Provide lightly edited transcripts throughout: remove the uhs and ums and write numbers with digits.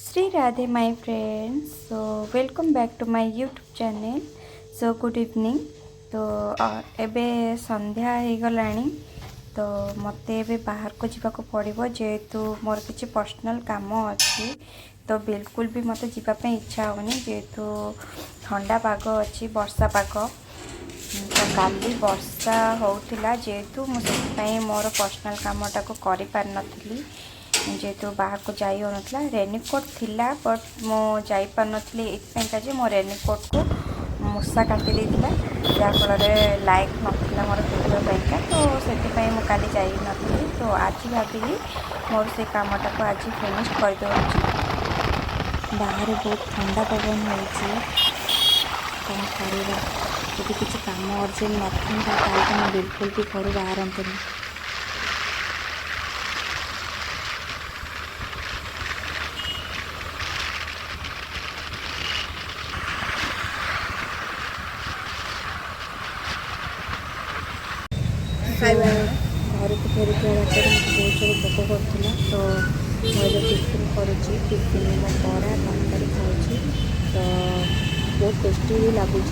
Sri Radhe, my friends. So, welcome back to my YouTube channel. So, good evening. तो एबे संध्या हो गलानी तो मते एबे बाहर को जीवा को पड़िबो जेहेतु मोर किछि पर्सनल काम अछि तो बिल्कुल भी मते जीवा पे इच्छा होनी जेहेतु ठंडा पाग अछि वर्षा पाग तो काली वर्षा होउथिला जेहेतु मो से मोर पर्सनल कामटा को करि पार नथली जेहेतु बाहर को जाई होनथला रेनकोट थिला बट मो जाई पार नथली एथपेंका जे मो रेनकोट को मूषा काटी देथिला जहाँफल लाइक नाला मोर भिडियो पाइका तो से मु काली जाई नथली तो आज भाविली मोर से कामटा को आज फिनिश कर दउछि। बाहर बहुत ठंडा पवन होइछि कौन करिबा यदि किसी काम अर्जेंट नथिला ताले तो मैं बिल्कुल भी घर बाहरंतनी। घर को फेरी बाटे बहुत जोर भोक करूला तो मुझे टिफिन करुँची टिफिन में बड़ा तरकारी खाऊँ तो बहुत टेस्टी भी लगुच।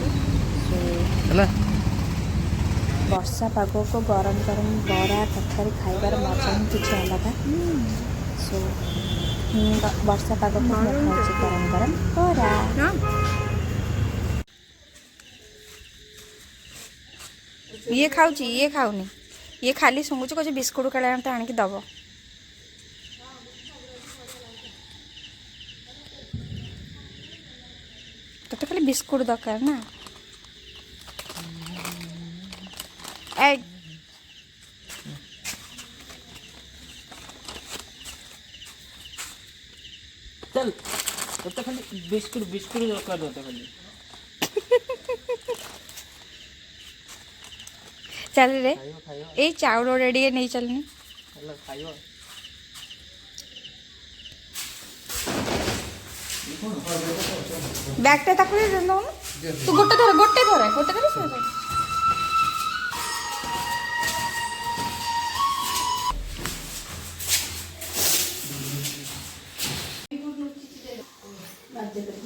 वर्षा पाग को गरम गरम बड़ा तरकारी खाइबार मजा ही कुछ अलग। सो वर्षा पाग को खाऊँ गरम गरम बड़ा। ये खाऊची ये खाऊनी ये खाली शुंगुच कह बिस्कुट काले आणिक दब तो खाली बिस्कुट दरकार ना ए चल तो खाली बिस्कुट बिस्कुट दरकार दो खाली चल रे ए चाउल रेडी नहीं चलनी बैगटा ताको दे दो तू गोटे धर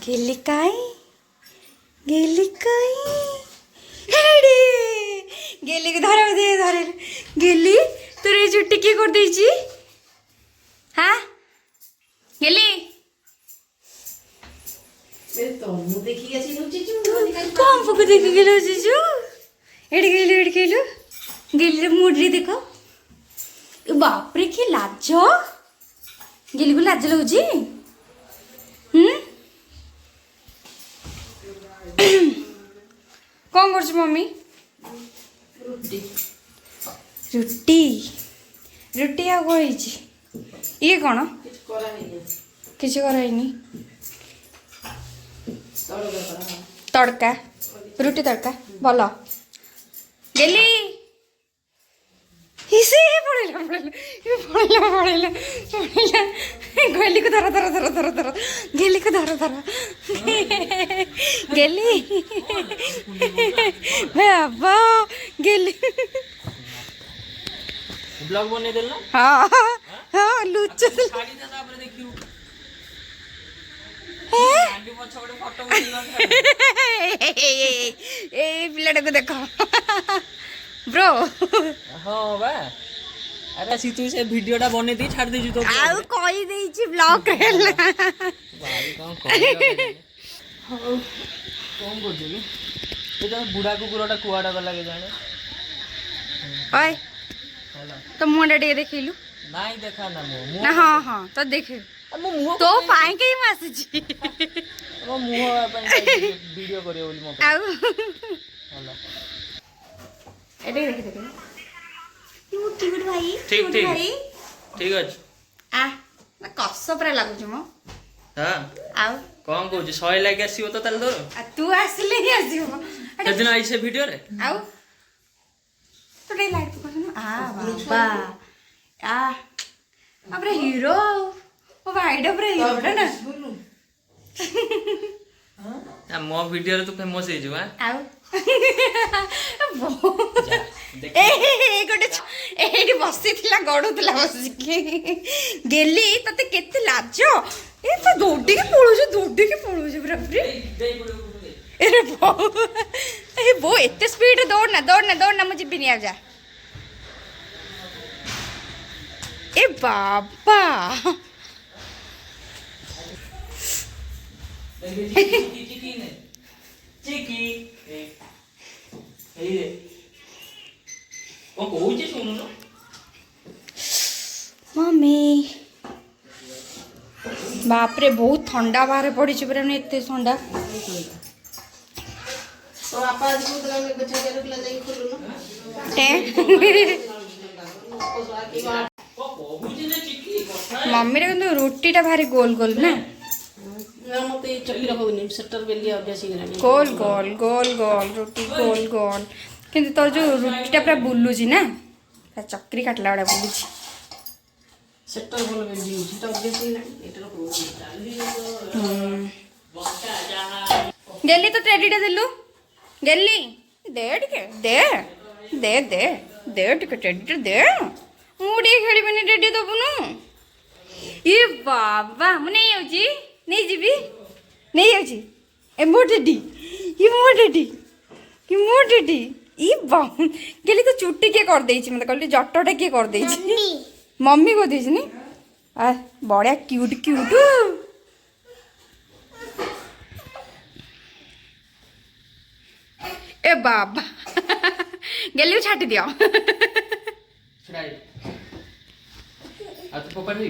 गिलिकाई हेडी गेली को धरे गेली तोर ये चुट्टी किए कर देछि हां गेली ए तो मु देखि गेछि नु चिचु कम पको देखि गेलो चिचु एडी गेलो गेली रे मुडरी देखो बाप रे की लाज गेली को लाज लगुची कौन कर मम्मी रुटी रुटी आ ये कौन किसी कराइनी तड़का रुटी तड़का भल गेली पड़ेला गेली को धर गेली को धर गेली बाबा गेली ब्लॉग बने देला हाँ हाँ लुच खाली था तापर देखियो आंटी पछ गोटे फोटो उठिला ए पिलाटा को देखो ब्रो हां बा अरे सी तू से वीडियोटा बने दी छाड़ देजु तो आउ कहि देछि ब्लॉग रेला भाई कौन कर हो कौन कर देबे ए तो बुढ़ा कुकुरटा कुआडा गला के जाने ओए तो मुंडा टे देखिलु नहीं देखा ना मो ना हां हां तो देखे मो मुंह तो पाए के मासुची मो मुंह पे वीडियो करियो बोली मो आउ होला एटे देखे क्यूट भाई ठीक cute ठीक भाई ठीक अछि आ ना कस परा लागु छ मो हां आउ कौन कहू 100 लाइक आसीबो तो ताल तोर आ तू आसले ही आसीबो केदिन आई से वीडियो रे आउ तो डे लाइक कर आ बाबा आ अपरे हीरो ओ भाईडा अपरे हीरो ना आ मो वीडियो रे तू फेमस हे जो हां आउ ए गोटे एठी बसी थिला गडुतला बसी गेली तते केते लाज ए तो दौड़ी के पळुछ पूरा पूरी अरे बो एते स्पीड दौड़ना मुझे भी नहीं आ जा ए बाबा मम्मी बापरे बहुत ठंडा बाहर पड़ी पूरा एत ठंडा तो आपा आज को तरह में बच्चा के रुकला जाई खोलु ना मम्मी रे किंतु रोटीटा भारी गोल गोल ना ना मते चक्की रखोनी सेक्टर बेली अभ्यास ही गोल गोल गोल गोल रोटी गोल गोल किंतु तोर जो रोटीटा पूरा बुलुची ना चक्री काटला वाला बुलुची सेक्टर बोल बेली उठा अभ्यास ही नहीं एटर को गेली तो टेडीटा देलु गेली दे टिके दे दे दे दे टिके टेडीटा दे मुड़ी खेलिबनी टेडी दबुनु ये बाबा मु नहीं जीबी नहीं जाउची ए मो टेडी ये मो टेडी ई बाम गेली तो चुट्टी के कर देछि मते कहली जट्टटा के कर देछि मम्मी को देछि नी आ बड़ा क्यूट क्यूट ए बाबा गेली छाटी दियो छुड़ाई आ तो पकड़ ली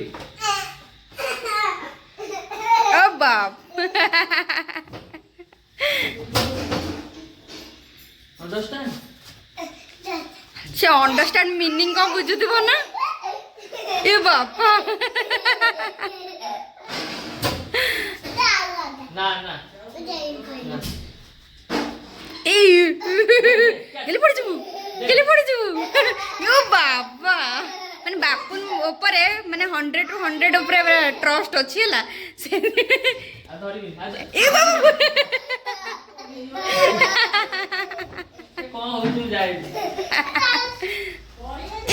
ओ बाप अंडरस्टैंड से अंडरस्टैंड मीनिंग को बुझुथिबो ना ए बापा ना ना ए गेली पड़ी जबु यो बाबा माने बापुन ऊपर माने 100 टू 100 ऊपर ट्रस्ट अछि हला से आ धरि भी आ ए बाबू कोन हो तू जाई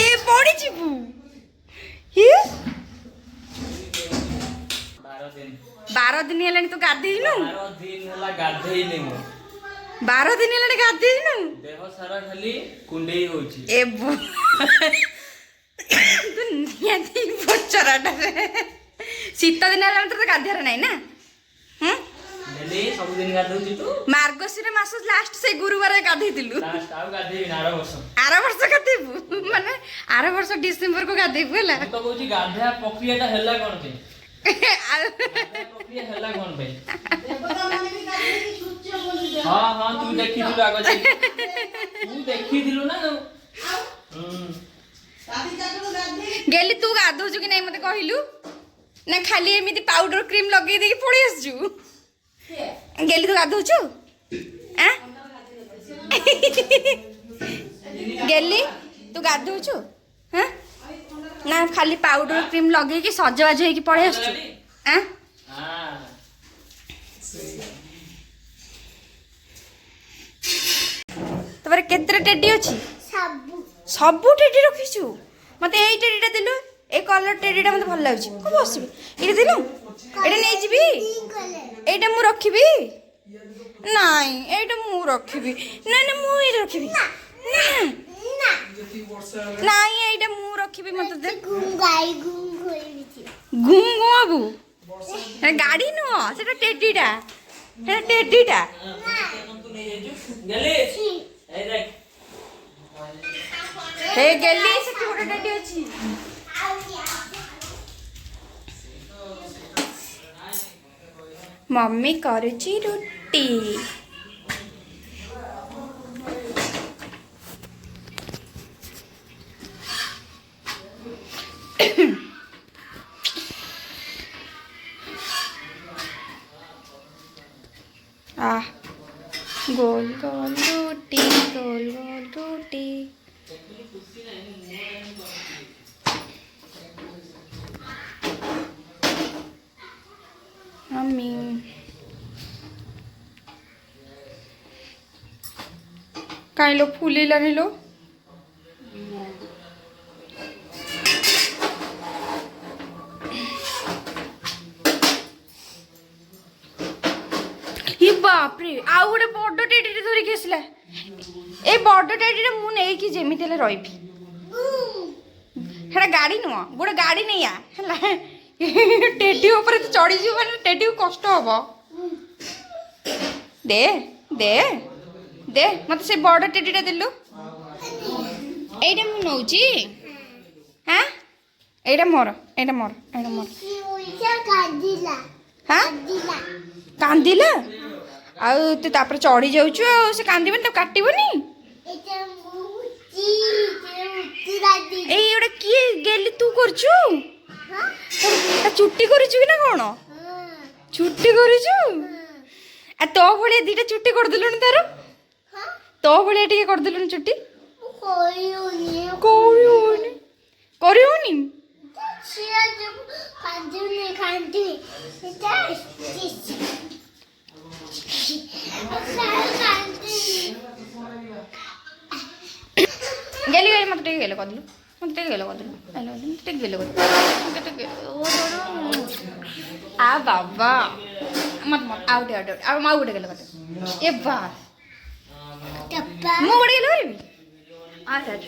ए पड़ी जबु ये 12 दिन हेलानी तो गाधेइनु 12 दिन होला गाधेई नै मो 12 दिन हेलानी गाधेइनु देह सारा खाली कुंडेई होची ए बु दुनिया दी बचराटा शीत दिन हेला तो गाधियार नाही ना डेली सब दिन गाधौची तू मार्गशीर मास लास्ट से गुरुवार गाधेइतिलु लास्ट आउ गाधेई ना आरो वर्ष गाधेबु माने आरो वर्ष डिसेंबर को गाधेबु हला तो कहूची गाधा प्रक्रियाटा हेला कोन पे प्रक्रिया हेला कोन पे देवता माने भी काहे की सूच्य बोली हां हां तू देखिथिलु आगो तू देखिथिलु ना शादी जातो गाधे गेली तू गाधोजु कि नाही मते कहिलु ना खाली एमिति पाउडर क्रीम लगे देकी पड़ी आसजु गेली तू गाधोचु आ गेली तू गाधोचु हां ना खाली पाउडर क्रीम लगे कि सजवाज होई कि पड़ी आसजु आ हां तोरे केतरे टेडी अछि सबु टेडी रखिछु मते एई टेडीटा दिलु ए कलर टेडीटा मते भल लागछि को बसबी एटा दिलु एटा नै जिबी एटा मु रखिबी नाइ एटा मु रखिबी ना ना मु एटा रखिबी ना नाइ एटा मु रखिबी मते दे घुम बाबू गाड़ी नुह सेटा टेडीटा सेटा टेडीटा गेली ए देख हे गेली से गोटे टेडी अछि मम्मी करुची रोटी आ गोल गोल रोटी गोल गोल रोटी मम्मी काई लो फुलेलानी लो हि बाप रे आउ गोटे बड़ टेडी धरिकी आसला ए बड़ टेडी मु नहीं जेमिति हेले रहिबी हेड़ा गाड़ी नुह गोटे गाड़ी नहीं आ है टेडी ऊपर चढ़ी जीव माने टेडी को कष्ट हबो दे दे दे मत से बड़ टेडीटा देलु एटा मु नौची हां एटा मोर हाँ कांदिला आउ तू तापर चढ़ी जाऊछु आ से कांदिबन तो काटिबनी एई ओडा की गेली तू करछु ता चुट्टी करछु कि ना कोन चुट्टी करछु आ तो भले दीटा चुट्टी कर दिलुन तारो तो भले टिके कर दिलुन चुट्टी कोरियोनी कोरियोनी गेली गेली मत टिके गेले कदलु मत टिके गेले कदलु हेलो टिके गेले आ बाबा मत मत आउट आ माउ गुटे गेले कदलु ए बा मु गुटे गेले करबी आ सर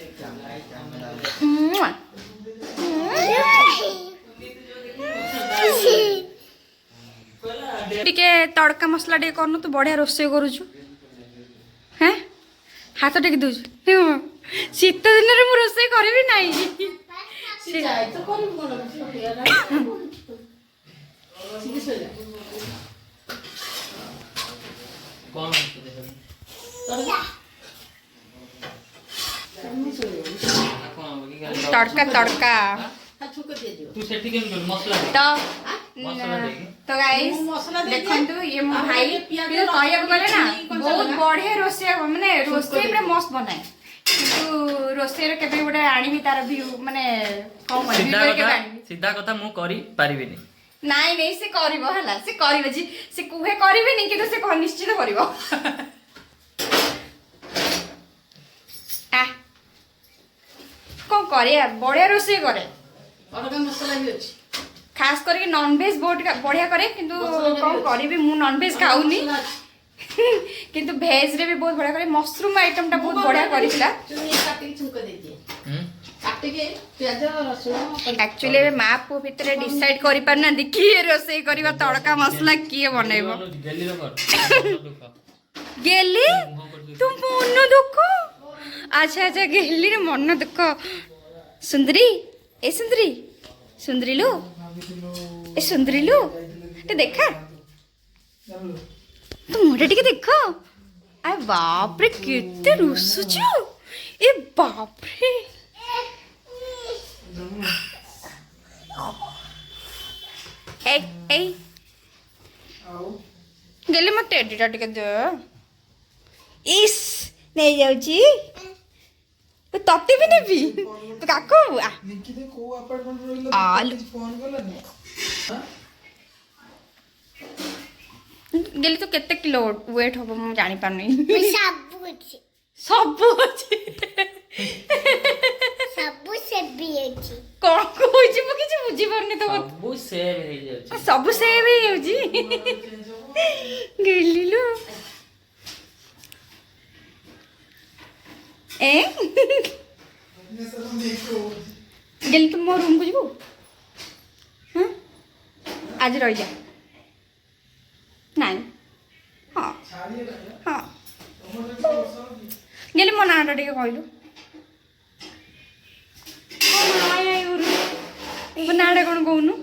टिके तड़का मसला टिके करनु तू बढ़िया रोषे करूछु हैं हाथ टेक दूछु शीत दिन मु रोषे करबी नाही तड़का तड़का तू सेठी केम कर मसला तो गाइस देखंतु ये मो भाई फिर कहया गले ना बहुत बढ़िया रोसे माने रोसे पूरा मस्त बनाए किंतु रोसे रे केबे गोटे आनिबी तार व्यू माने कम सीधा कथा मु करी पारिबिनी नाइ नहीं से करिवो हला से करिवो जी से कुहे करिवे नहीं किंतु से निश्चित करिवो आ कौन करे बढ़िया रोसे करे अलग मसला भी अछि खास करके नॉन वेज बहुत बढ़िया करे किंतु कौन करी मु नॉन वेज खाऊनी किंतु वेज रे भी बहुत बढ़िया करे मशरूम आइटम टा बहुत बढ़िया करिसला काटी छुंक दे दिए काटी के प्याज रसुन एक्चुअली ए मां पु भितर डिसाइड करि पारना देखि रोसे करबा तड़का मसला किए बनेबो गेली रो कर गेली तुम मन दुख अच्छा अच्छा गेली रे मन दुख सुंदरी ए सुंदरी सुंदरी लो ए सुंदरी लो ते देखा तू मोटे टिके देखो आ बाप रे केते रुसुछु ए बाप रे ए ए गेली मत टेडीटा टिके दे इस नहीं जाउची तो तते भी नेबी तो काको आ लिखि दे को अपार्टमेंट रोइलो आल फोन करलानी गेली तो केते किलो वेट होबो म जानि पारनी सब अछि सब से भी अछि कोन कोइछि मु किछि बुझी परनी तो सब सेव हे जाउची सब सेव ही होजी गेली लो ए ने सब देखो गेली तुम मो रूम को जीबो हां आज रह जा नहीं हां छाड़िए ना हां टमाटर को सब गेली मो नाटा टिके कहलु ओ नाया युरु मो नाटा कोन कहनु